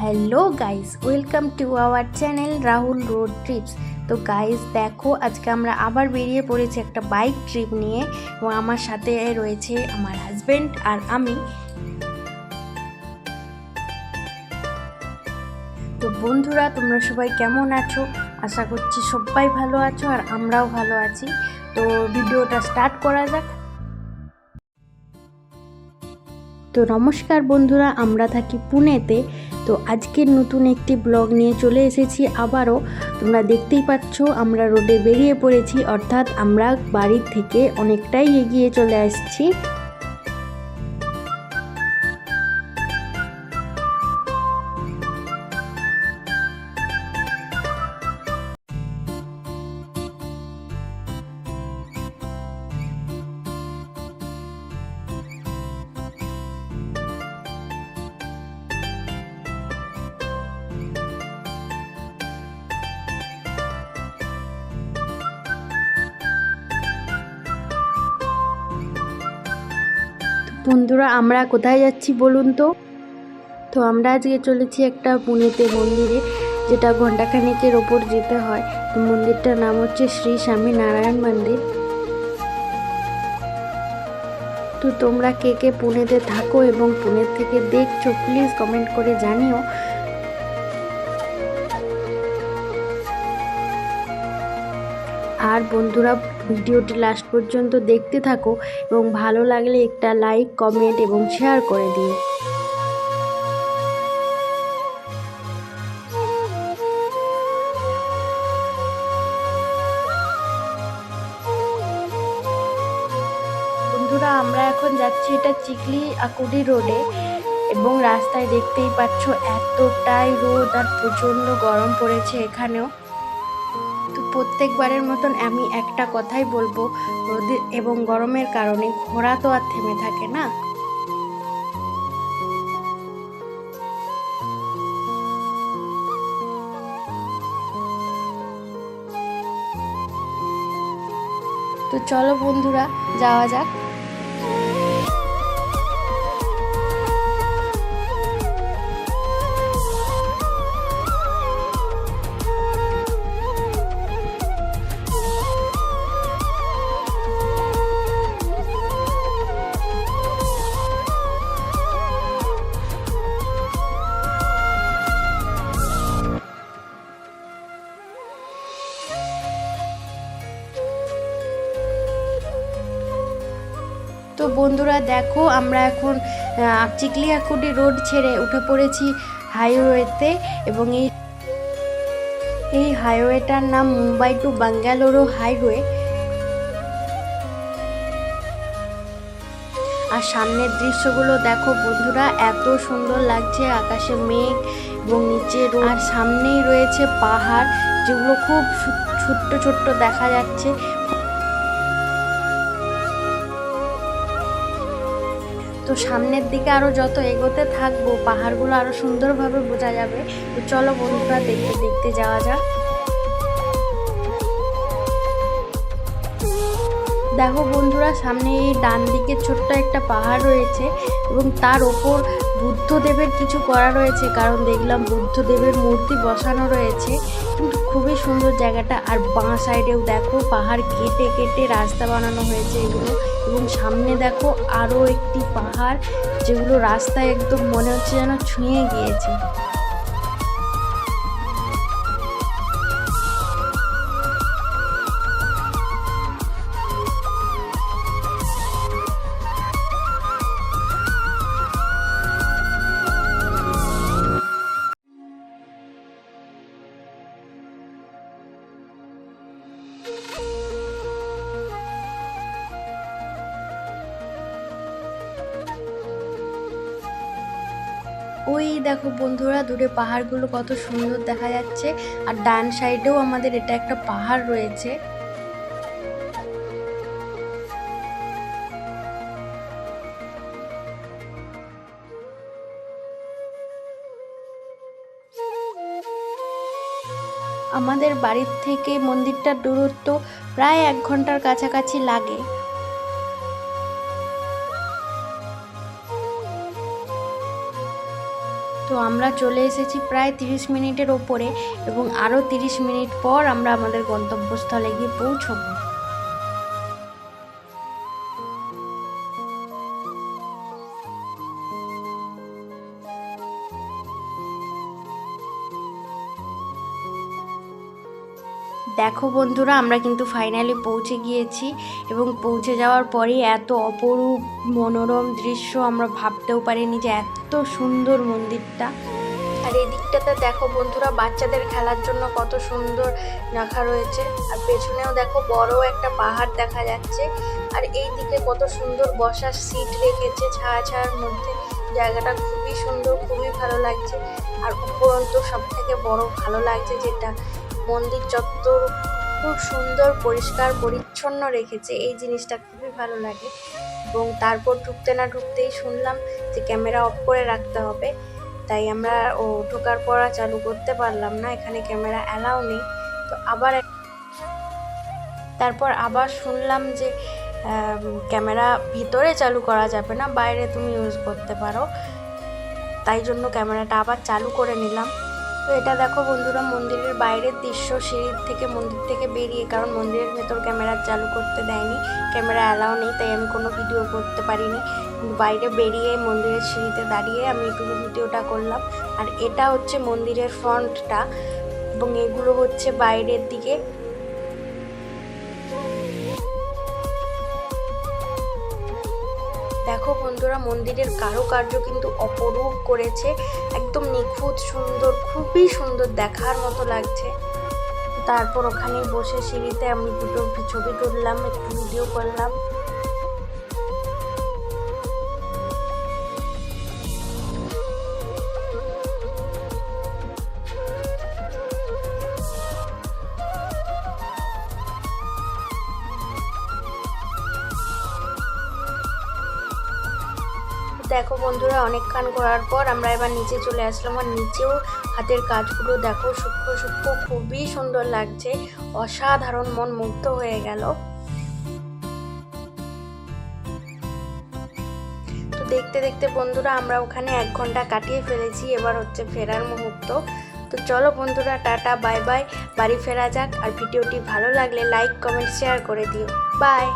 Hello guys, welcome to our channel Rahul road TRIPS. তো guys দেখো, আজকে আমরা আবার বেরিয়ে পড়েছি একটা বাইক ট্রিপ নিয়ে এবং আমার সাথে রয়েছে আমার হাজব্যান্ড আর আমি। তো বন্ধুরা, তোমরা সবাই কেমন আছো? আশা করছি সবাই ভালো আছো আর আমরাও ভালো আছি। তো ভিডিওটা স্টার্ট করা যাক। তো নমস্কার বন্ধুরা, আমরা থাকি পুনেতে। তো আজকের নতুন একটি ব্লগ নিয়ে চলে এসেছি আবারও। তোমরা দেখতেই পাচ্ছ আমরা রোডে বেরিয়ে পড়েছি, অর্থাৎ আমরা বাড়ির থেকে অনেকটাই এগিয়ে চলে আসছি। বন্ধুরা, আমরা কোথায় যাচ্ছি বলুন তো? তো আমরা আজকে চলেছি একটা পুনেতে মন্দিরে, যেটা ঘণ্টাখানেকের ওপর যেতে হয়। তো মন্দিরটার নাম হচ্ছে শ্রী স্বামী নারায়ণ মন্দির। তো তোমরা কে কে পুনেতে থাকো এবং পুনের থেকে দেখছো, প্লিজ কমেন্ট করে জানিও। আর বন্ধুরা, ভিডিওটি লাস্ট পর্যন্ত দেখতে থাকো এবং ভালো লাগলে একটা লাইক, কমেন্ট এবং শেয়ার করে দিও। বন্ধুরা, আমরা এখন যাচ্ছি এটা চিকলি আকুডি রোডে এবং রাস্তায় দেখতেই পাচ্ছ এতটাই রোদ আর প্রচণ্ড গরম পড়েছে এখানেও। তো প্রত্যেকবারের মতন আমি একটা কথাই বলবো, রোদে এবং গরমের কারণে ঘোড়া তো আর থেমে থাকে না। তো চলো বন্ধুরা, যাওয়া যাক। তো বন্ধুরা দেখো, আমরা এখন চিকলিয়াকুডি রোড ছেড়ে উঠে পড়েছি হাইওয়েতে এবং এই হাইওয়েটার নাম মুম্বাই টু বেঙ্গালুরু হাইওয়ে। আর সামনের দৃশ্যগুলো দেখো বন্ধুরা, এত সুন্দর লাগছে, আকাশে মেঘ এবং নিচে রোদ, আর সামনেই রয়েছে পাহাড়, যেগুলো খুব ছোট্ট ছোট্ট দেখা যাচ্ছে। তো সামনের দিকে আরও যত এগোতে থাকবো, পাহাড়গুলো আরও সুন্দরভাবে বোঝা যাবে। তো চলো বন্ধুরা, দেখতে দেখতে যাওয়া যাক। দেখো বন্ধুরা, সামনে এই ডান দিকে ছোট্ট একটা পাহাড় রয়েছে এবং তার ওপর বুদ্ধদেবের কিছু করা রয়েছে, কারণ দেখলাম বুদ্ধদেবের মূর্তি বসানো রয়েছে। কিন্তু খুবই সুন্দর জায়গাটা। আর বাঁ সাইডেও দেখো পাহাড় কেটে কেটে রাস্তা বানানো হয়েছে এগুলো, এবং সামনে দেখো আরও একটি পাহাড়, যেগুলো রাস্তায় একদম মনে হচ্ছে যেন ছুঁয়ে গিয়েছে। ওই দেখো বন্ধুরা, দূরে পাহাড়গুলো কত সুন্দর দেখা যাচ্ছে। আর ডান সাইডেও আমাদের এটা একটা পাহাড় রয়েছে। আমাদের বাড়ির থেকে মন্দিরটার দূরত্ব প্রায় 1 ঘন্টার কাছাকাছি লাগে। তো আমরা চলে এসেছি প্রায় 30 মিনিটের ওপরে এবং আরও 30 মিনিট পর আমরা আমাদের গন্তব্যস্থলে গিয়ে পৌঁছবো। দেখো বন্ধুরা, আমরা কিন্তু ফাইনালি পৌঁছে গিয়েছি এবং পৌঁছে যাওয়ার পরেই এত অপরূপ মনোরম দৃশ্য আমরা ভাবতেও পারিনি যে এত সুন্দর মন্দিরটা। আর এই দিকটাতে দেখো বন্ধুরা, বাচ্চাদের খেলার জন্য কত সুন্দর রাখা রয়েছে। আর পেছনেও দেখো বড় একটা পাহাড় দেখা যাচ্ছে। আর এই দিকে কত সুন্দর বসার সিট রেখেছে ছায়া ছায়ার মধ্যে। জায়গাটা খুবই সুন্দর, খুবই ভালো লাগছে। আর উপরন্তু সব থেকে বড় ভালো লাগছে যেটা, মন্দির চত্বর খুব সুন্দর পরিষ্কার পরিচ্ছন্ন রেখেছে। এই জিনিসটা খুবই ভালো লাগে। এবং তারপর ঢুকতে না ঢুকতেই শুনলাম যে ক্যামেরা অফ করে রাখতে হবে, তাই আমরা ঢোকার পর চালু করতে পারলাম না, এখানে ক্যামেরা অ্যালাউ নেই। তো তারপর আবার শুনলাম যে ক্যামেরা ভিতরে চালু করা যাবে না, বাইরে তুমি ইউজ করতে পারো। তাই জন্য ক্যামেরাটা আবার চালু করে নিলাম। তো এটা দেখো বন্ধুরা, মন্দিরের বাইরের দৃশ্য, সিঁড়ির থেকে মন্দির থেকে বেরিয়ে, কারণ মন্দিরের ভেতর ক্যামেরা চালু করতে দেয়নি, ক্যামেরা অ্যালাউ নেই, তাই আমি কোনো ভিডিও করতে পারিনি। বাইরে বেরিয়ে মন্দিরের সিঁড়িতে দাঁড়িয়ে আমি একটু ভিডিওটা করলাম। আর এটা হচ্ছে মন্দিরের ফ্রন্টটা এবং এগুলো হচ্ছে বাইরের দিকে। দেখো বন্ধুরা, মন্দিরের কারুকার্য কিন্তু অপরূপ করেছে, একদম নিখুঁত সুন্দর, খুবই সুন্দর, দেখার মতো লাগছে। তারপর ওখানে বসে সিঁড়িতে আমি দুটো ছবি তুললাম, একটু ভিডিও করলাম। দেখো বন্ধুরা, অনেকক্ষণ ঘোরার পর আমরা এবার নিচে চলে আসলাম। আর নিচেও হাতের কাজগুলো দেখো, সূক্ষ্ম সূক্ষ্ম, খুবই সুন্দর লাগছে, অসাধারণ, মন মুগ্ধ হয়ে গেল। তো দেখতে দেখতে বন্ধুরা আমরা ওখানে 1 ঘন্টা কাটিয়ে ফেলেছি। এবার হচ্ছে ফেরার মুহূর্ত। তো চলো বন্ধুরা, টাটা বাই বাই, বাড়ি ফেরা যাক। আর ভিডিওটি ভালো লাগলে লাইক কমেন্ট শেয়ার করে দিও। বাই।